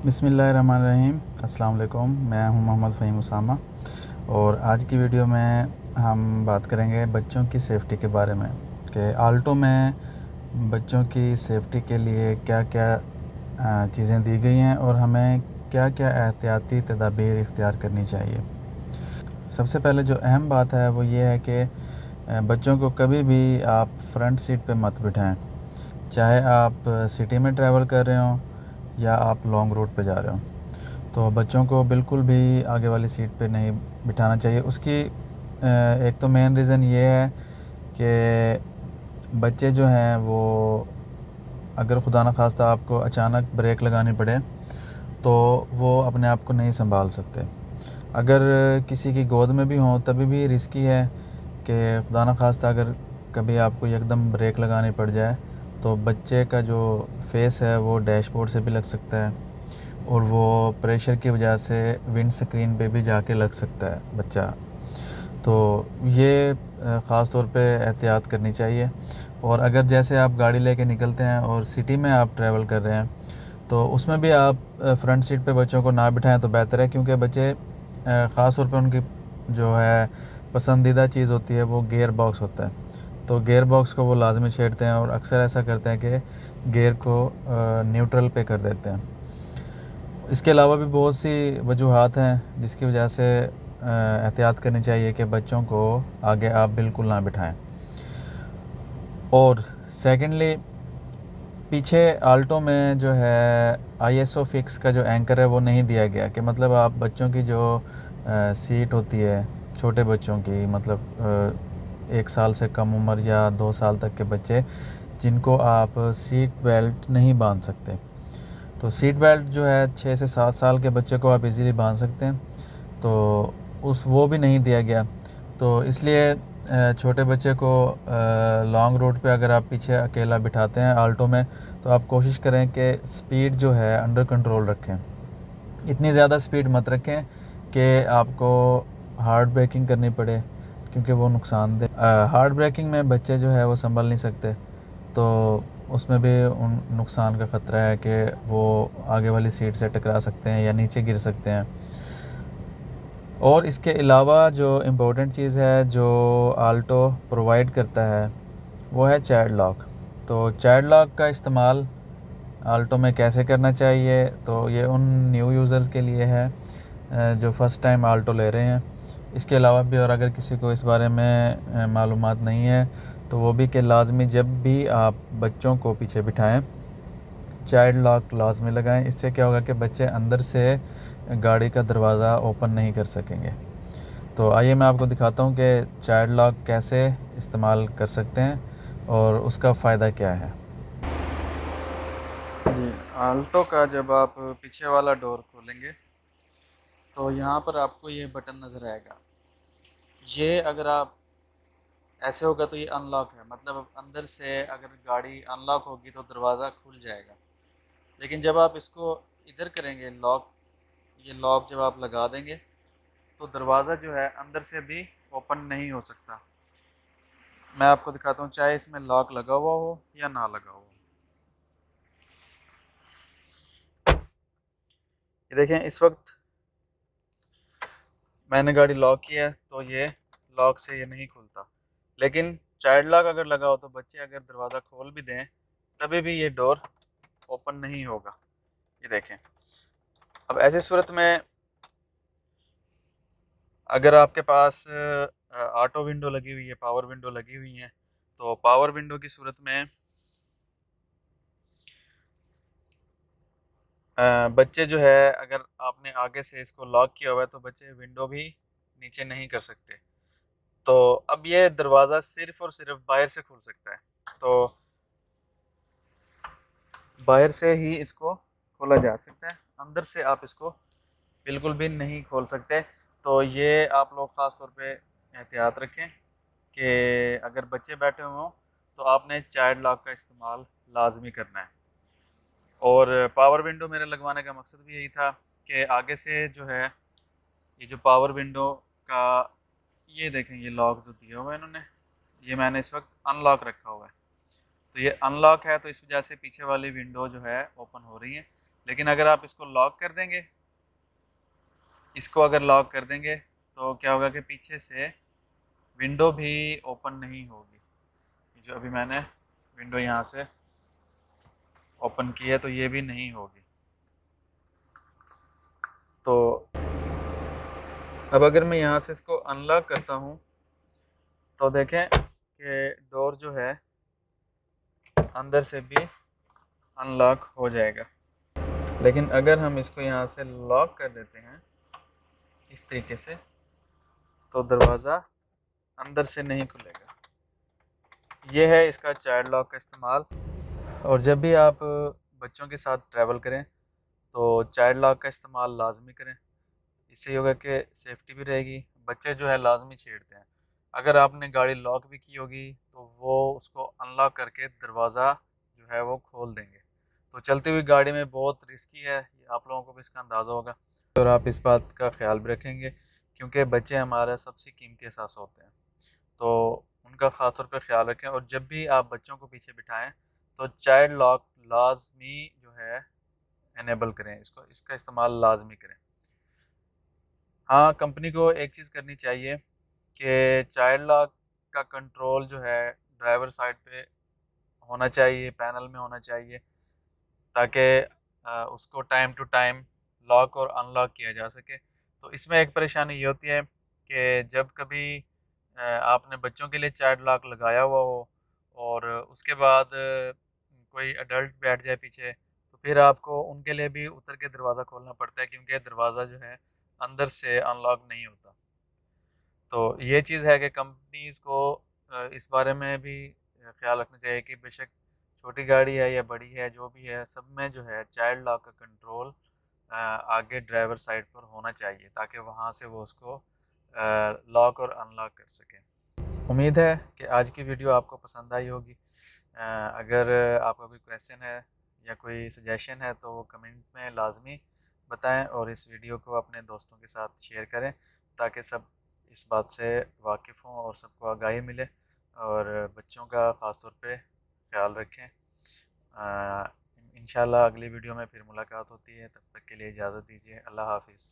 बिस्मिल्लाहिर्रहमानिर्रहीम। अस्सलाम वालेकुम। मैं हूं मोहम्मद फ़हीम उसामा और आज की वीडियो में हम बात करेंगे बच्चों की सेफ़्टी के बारे में कि आल्टो में बच्चों की सेफ़्टी के लिए क्या क्या चीज़ें दी गई हैं और हमें क्या क्या एहतियाती तदाबीर इख्तियार करनी चाहिए। सबसे पहले जो अहम बात है वो ये है कि बच्चों को कभी भी आप फ्रंट सीट पे मत बिठाएं, चाहे आप सिटी में ट्रैवल कर रहे हों या आप लॉन्ग रूट पे जा रहे हो। तो बच्चों को बिल्कुल भी आगे वाली सीट पे नहीं बिठाना चाहिए। उसकी एक तो मेन रीज़न ये है कि बच्चे जो हैं वो अगर खुदा न खास्ता आपको अचानक ब्रेक लगानी पड़े तो वो अपने आप को नहीं संभाल सकते। अगर किसी की गोद में भी हों तभी भी रिस्की है कि खुदा न खास्ता अगर कभी आपको एकदम ब्रेक लगानी पड़ जाए तो बच्चे का जो फेस है वो डैशबोर्ड से भी लग सकता है और वो प्रेशर की वजह से विंड स्क्रीन पे भी जाके लग सकता है बच्चा। तो ये ख़ास तौर पे एहतियात करनी चाहिए। और अगर जैसे आप गाड़ी लेके निकलते हैं और सिटी में आप ट्रैवल कर रहे हैं तो उसमें भी आप फ्रंट सीट पे बच्चों को ना बिठाएं तो बेहतर है, क्योंकि बच्चे ख़ास तौर पे उनकी जो है पसंदीदा चीज़ होती है वो गियर बॉक्स होता है। तो गियर बॉक्स को वो लाजमी छेड़ते हैं और अक्सर ऐसा करते हैं कि गियर को न्यूट्रल पे कर देते हैं। इसके अलावा भी बहुत सी वजूहात हैं जिसकी वजह से एहतियात करनी चाहिए कि बच्चों को आगे आप बिल्कुल ना बिठाएं। और सेकेंडली, पीछे आल्टो में जो है आईएसओ फिक्स का जो एंकर है वो नहीं दिया गया कि मतलब आप बच्चों की जो सीट होती है छोटे बच्चों की, मतलब 1 साल से कम उम्र या 2 साल तक के बच्चे जिनको आप सीट बेल्ट नहीं बांध सकते। तो सीट बेल्ट जो है 6 से 7 साल के बच्चे को आप इजीली बांध सकते हैं, तो वो भी नहीं दिया गया। तो इसलिए छोटे बच्चे को लॉन्ग रूट पे अगर आप पीछे अकेला बिठाते हैं आल्टो में तो आप कोशिश करें कि स्पीड जो है अंडर कंट्रोल रखें। इतनी ज़्यादा स्पीड मत रखें कि आपको हार्ड ब्रेकिंग करनी पड़े, क्योंकि वो नुकसानदेह। हार्ड ब्रेकिंग में बच्चे जो है वो संभल नहीं सकते, तो उसमें भी उन नुकसान का ख़तरा है कि वो आगे वाली सीट से टकरा सकते हैं या नीचे गिर सकते हैं। और इसके अलावा जो इम्पोर्टेंट चीज़ है जो आल्टो प्रोवाइड करता है वो है चाइल्ड लॉक। तो चाइल्ड लॉक का इस्तेमाल आल्टो में कैसे करना चाहिए, तो ये उन न्यू यूज़र्स के लिए है जो फ़र्स्ट टाइम आल्टो ले रहे हैं। इसके अलावा भी और अगर किसी को इस बारे में मालूमात नहीं है तो वो भी कि लाजमी जब भी आप बच्चों को पीछे बिठाएं चाइल्ड लॉक लाजमी लगाएं। इससे क्या होगा कि बच्चे अंदर से गाड़ी का दरवाज़ा ओपन नहीं कर सकेंगे। तो आइए मैं आपको दिखाता हूं कि चाइल्ड लॉक कैसे इस्तेमाल कर सकते हैं और उसका फ़ायदा क्या है। जी, आल्टो का जब आप पीछे वाला डोर खोलेंगे तो यहाँ पर आपको ये बटन नज़र आएगा। ये अगर आप ऐसे होगा तो ये अनलॉक है, मतलब अंदर से अगर गाड़ी अनलॉक होगी तो दरवाज़ा खुल जाएगा। लेकिन जब आप इसको इधर करेंगे लॉक, ये लॉक जब आप लगा देंगे तो दरवाज़ा जो है अंदर से भी ओपन नहीं हो सकता। मैं आपको दिखाता हूँ, चाहे इसमें लॉक लगा हुआ हो या ना लगा हुआ हो। ये देखें, इस वक्त मैंने गाड़ी लॉक किया है तो ये लॉक से ये नहीं खुलता। लेकिन चाइल्ड लॉक अगर लगा हो तो बच्चे अगर दरवाज़ा खोल भी दें तभी भी ये डोर ओपन नहीं होगा। ये देखें। अब ऐसी सूरत में अगर आपके पास ऑटो विंडो लगी हुई है, पावर विंडो लगी हुई है, तो पावर विंडो की सूरत में बच्चे जो है अगर आपने आगे से इसको लॉक किया हुआ है तो बच्चे विंडो भी नीचे नहीं कर सकते। तो अब ये दरवाज़ा सिर्फ और सिर्फ बाहर से खुल सकता है, तो बाहर से ही इसको खोला जा सकता है, अंदर से आप इसको बिल्कुल भी नहीं खोल सकते। तो ये आप लोग ख़ास तौर पे एहतियात रखें कि अगर बच्चे बैठे हुए हों तो आपने चाइल्ड लॉक का इस्तेमाल लाजमी करना है। और पावर विंडो मेरे लगवाने का मकसद भी यही था कि आगे से जो है ये जो पावर विंडो का, ये देखें ये लॉक जो दिया हुआ है इन्होंने, ये मैंने इस वक्त अनलॉक रखा हुआ है। तो ये अनलॉक है तो इस वजह से पीछे वाली विंडो जो है ओपन हो रही है। लेकिन अगर आप इसको लॉक कर देंगे, इसको अगर लॉक कर देंगे तो क्या होगा कि पीछे से विंडो भी ओपन नहीं होगी। ये जो अभी मैंने विंडो यहाँ से ओपन की है तो ये भी नहीं होगी। तो अब अगर मैं यहाँ से इसको अनलॉक करता हूँ तो देखें कि डोर जो है अंदर से भी अनलॉक हो जाएगा। लेकिन अगर हम इसको यहाँ से लॉक कर देते हैं इस तरीके से तो दरवाज़ा अंदर से नहीं खुलेगा। ये है इसका चाइल्ड लॉक का इस्तेमाल। और जब भी आप बच्चों के साथ ट्रैवल करें तो चाइल्ड लॉक का इस्तेमाल लाजमी करें। इससे ये होगा कि सेफ्टी भी रहेगी। बच्चे जो है लाजमी छेड़ते हैं। अगर आपने गाड़ी लॉक भी की होगी तो वो उसको अनलॉक करके दरवाज़ा जो है वो खोल देंगे। तो चलती हुई गाड़ी में बहुत रिस्की है, ये आप लोगों को भी इसका अंदाज़ा होगा। और आप इस बात का ख्याल भी रखेंगे क्योंकि बच्चे हमारा सबसे कीमती एहसास होते हैं। तो उनका ख़ास तौर पे ख्याल रखें। और जब भी आप बच्चों को पीछे बिठाएं तो चाइल्ड लॉक लाजमी जो है इनेबल करें, इसका इस्तेमाल लाजमी करें। हाँ, कंपनी को एक चीज़ करनी चाहिए कि चाइल्ड लॉक का कंट्रोल जो है ड्राइवर साइड पे होना चाहिए, पैनल में होना चाहिए, ताकि उसको टाइम टू टाइम लॉक और अनलॉक किया जा सके। तो इसमें एक परेशानी ये होती है कि जब कभी आपने बच्चों के लिए चाइल्ड लॉक लगाया हुआ हो और उसके बाद कोई अडल्ट बैठ जाए पीछे, तो फिर आपको उनके लिए भी उतर के दरवाज़ा खोलना पड़ता है क्योंकि दरवाज़ा जो है अंदर से अनलॉक नहीं होता। तो ये चीज़ है कि कंपनीज़ को इस बारे में भी ख्याल रखना चाहिए कि बेशक छोटी गाड़ी है या बड़ी है, जो भी है, सब में जो है चाइल्ड लॉक का कंट्रोल आगे ड्राइवर साइड पर होना चाहिए ताकि वहाँ से वो उसको लॉक और अनलॉक कर सकें। उम्मीद है कि आज की वीडियो आपको पसंद आई होगी। अगर आपका कोई क्वेश्चन है या कोई सजेशन है तो वो कमेंट में लाजमी बताएं और इस वीडियो को अपने दोस्तों के साथ शेयर करें ताकि सब इस बात से वाकिफ़ हों और सबको आगाही मिले। और बच्चों का ख़ास तौर पे ख्याल रखें। इंशाल्लाह अगली वीडियो में फिर मुलाकात होती है, तब तक के लिए इजाज़त दीजिए। अल्लाह हाफ़िज़।